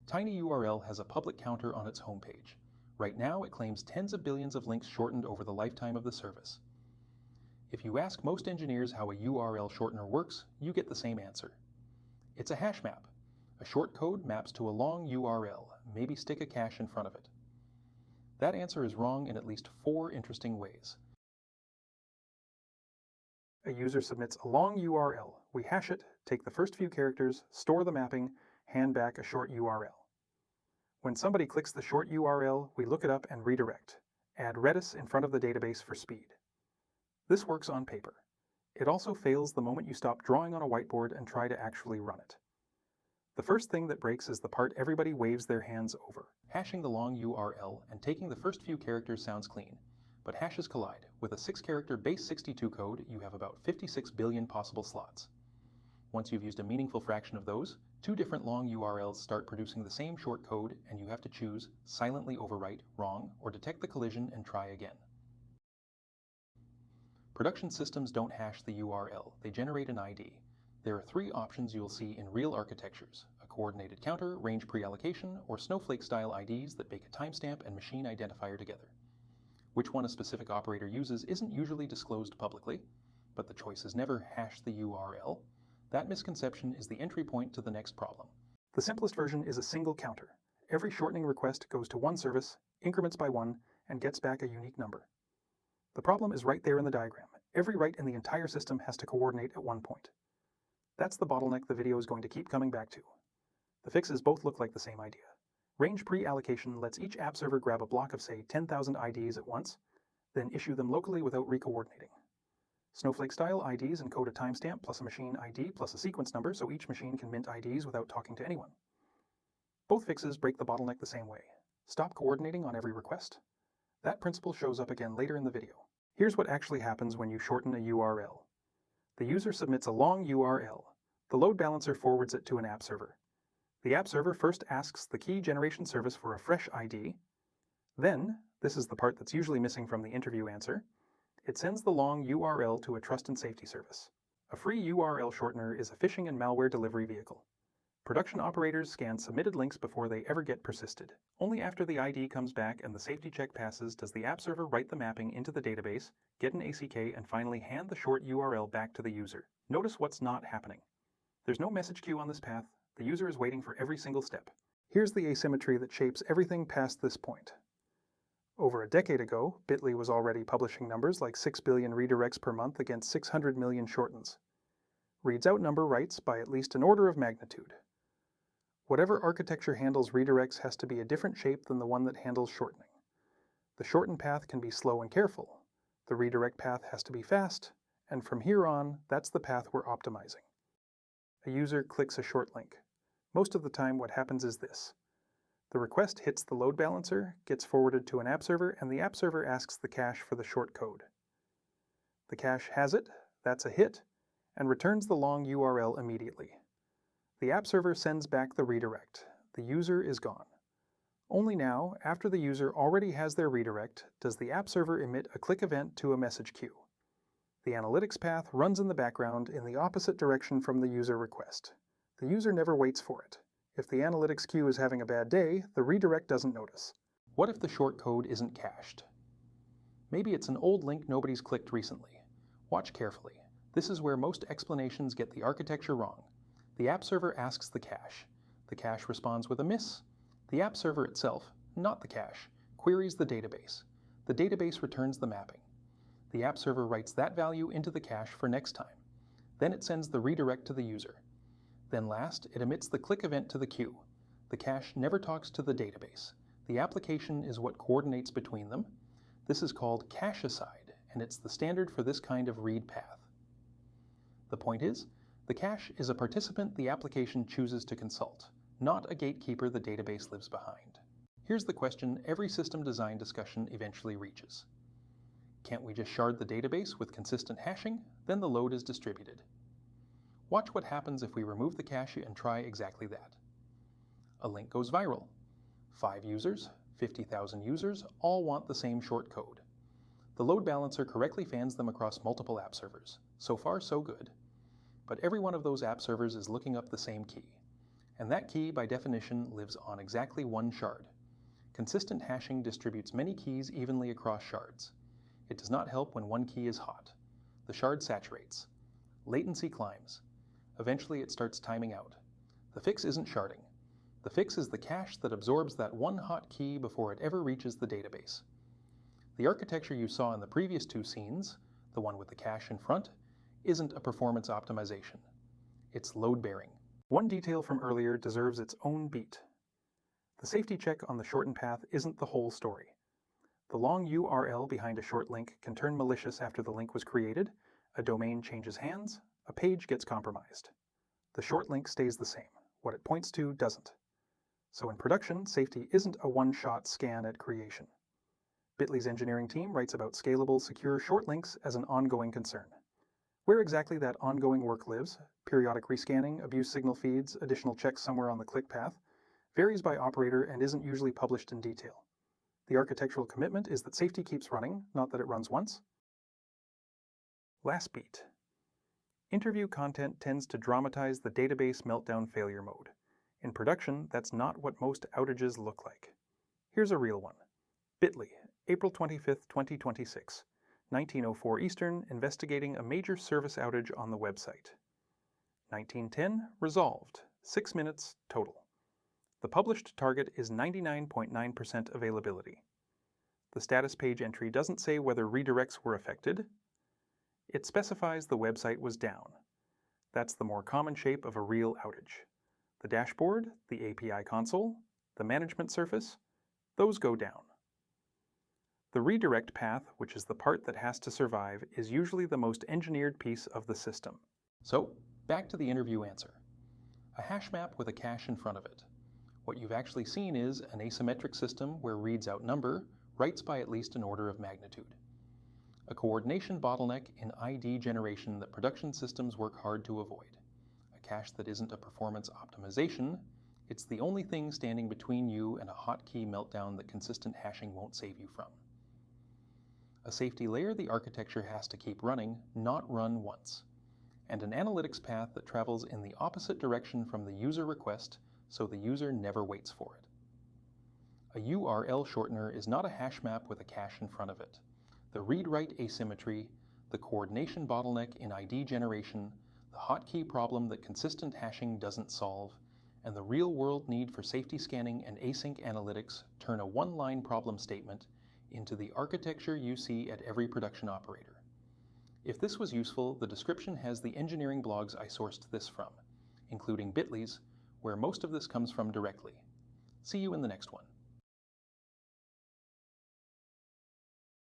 TinyURL has a public counter on its homepage. Right now, it claims tens of billions of links shortened over the lifetime of the service. If you ask most engineers how a URL shortener works, you get the same answer. It's a hash map. A short code maps to a long URL, maybe stick a cache in front of it. That answer is wrong in at least 4 interesting ways. A user submits a long URL. We hash it, take the first few characters, store the mapping, hand back a short URL. When somebody clicks the short URL, we look it up and redirect. Add Redis in front of the database for speed. This works on paper. It also fails the moment you stop drawing on a whiteboard and try to actually run it. The first thing that breaks is the part everybody waves their hands over. Hashing the long URL and taking the first few characters sounds clean, but hashes collide. With a 6-character base 62 code, you have about 56 billion possible slots. Once you've used a meaningful fraction of those, 2 different long URLs start producing the same short code, and you have to choose silently overwrite, wrong, or detect the collision and try again. Production systems don't hash the URL, they generate an ID. There are 3 options you'll see in real architectures: a coordinated counter, range pre-allocation, or snowflake-style IDs that bake a timestamp and machine identifier together. Which one a specific operator uses isn't usually disclosed publicly, but the choice is never hash the URL. That misconception is the entry point to the next problem. The simplest version is a single counter. Every shortening request goes to one service, increments by 1, and gets back a unique number. The problem is right there in the diagram. Every write in the entire system has to coordinate at one point. That's the bottleneck the video is going to keep coming back to. The fixes both look like the same idea. Range pre-allocation lets each app server grab a block of, say, 10,000 IDs at once, then issue them locally without recoordinating. Snowflake-style IDs encode a timestamp plus a machine ID plus a sequence number, so each machine can mint IDs without talking to anyone. Both fixes break the bottleneck the same way. Stop coordinating on every request. That principle shows up again later in the video. Here's what actually happens when you shorten a URL. The user submits a long URL. The load balancer forwards it to an app server. The app server first asks the key generation service for a fresh ID. Then, this is the part that's usually missing from the interview answer, it sends the long URL to a trust and safety service. A free URL shortener is a phishing and malware delivery vehicle. Production operators scan submitted links before they ever get persisted. Only after the ID comes back and the safety check passes does the app server write the mapping into the database, get an ACK, and finally hand the short URL back to the user. Notice what's not happening. There's no message queue on this path. The user is waiting for every single step. Here's the asymmetry that shapes everything past this point. Over a decade ago, Bitly was already publishing numbers like 6 billion redirects per month against 600 million shortens. Reads out number writes by at least an order of magnitude. Whatever architecture handles redirects has to be a different shape than the one that handles shortening. The shorten path can be slow and careful. The redirect path has to be fast, and from here on, that's the path we're optimizing. A user clicks a short link. Most of the time what happens is this. The request hits the load balancer, gets forwarded to an app server, and the app server asks the cache for the short code. The cache has it, that's a hit, and returns the long URL immediately. The app server sends back the redirect. The user is gone. Only now, after the user already has their redirect, does the app server emit a click event to a message queue. The analytics path runs in the background in the opposite direction from the user request. The user never waits for it. If the analytics queue is having a bad day, the redirect doesn't notice. What if the short code isn't cached? Maybe it's an old link nobody's clicked recently. Watch carefully. This is where most explanations get the architecture wrong. The app server asks the cache. The cache responds with a miss. The app server itself, not the cache, queries the database. The database returns the mapping. The app server writes that value into the cache for next time. Then it sends the redirect to the user. Then last, it emits the click event to the queue. The cache never talks to the database. The application is what coordinates between them. This is called cache aside, and it's the standard for this kind of read path. The point is, the cache is a participant the application chooses to consult, not a gatekeeper the database lives behind. Here's the question every system design discussion eventually reaches. Can't we just shard the database with consistent hashing? Then the load is distributed. Watch what happens if we remove the cache and try exactly that. A link goes viral. 5 users, 50,000 users, all want the same short code. The load balancer correctly fans them across multiple app servers. So far, so good. But every one of those app servers is looking up the same key. And that key, by definition, lives on exactly one shard. Consistent hashing distributes many keys evenly across shards. It does not help when one key is hot. The shard saturates. Latency climbs. Eventually it starts timing out. The fix isn't sharding. The fix is the cache that absorbs that one hot key before it ever reaches the database. The architecture you saw in the previous two scenes, the one with the cache in front, isn't a performance optimization. It's load-bearing. One detail from earlier deserves its own beat. The safety check on the shorten path isn't the whole story. The long URL behind a short link can turn malicious after the link was created, a domain changes hands, a page gets compromised. The short link stays the same. What it points to doesn't. So in production, safety isn't a one-shot scan at creation. Bitly's engineering team writes about scalable, secure short links as an ongoing concern. Where exactly that ongoing work lives, periodic rescanning, abuse signal feeds, additional checks somewhere on the click path, varies by operator and isn't usually published in detail. The architectural commitment is that safety keeps running, not that it runs once. Last beat. Interview content tends to dramatize the database meltdown failure mode. In production, that's not what most outages look like. Here's a real one. Bitly, April 25, 2026, 19:04 Eastern, investigating a major service outage on the website. 1910, resolved, 6 minutes total. The published target is 99.9% availability. The status page entry doesn't say whether redirects were affected. It specifies the website was down. That's the more common shape of a real outage. The dashboard, the API console, the management surface, those go down. The redirect path, which is the part that has to survive, is usually the most engineered piece of the system. So, back to the interview answer. A hash map with a cache in front of it. What you've actually seen is an asymmetric system where reads outnumber, writes by at least an order of magnitude. A coordination bottleneck in ID generation that production systems work hard to avoid. A cache that isn't a performance optimization, it's the only thing standing between you and a hotkey meltdown that consistent hashing won't save you from. A safety layer the architecture has to keep running, not run once. And an analytics path that travels in the opposite direction from the user request so the user never waits for it. A URL shortener is not a hash map with a cache in front of it. The read-write asymmetry, the coordination bottleneck in ID generation, the hotkey problem that consistent hashing doesn't solve, and the real-world need for safety scanning and async analytics turn a one-line problem statement into the architecture you see at every production operator. If this was useful, the description has the engineering blogs I sourced this from, including Bitly's, where most of this comes from directly. See you in the next one.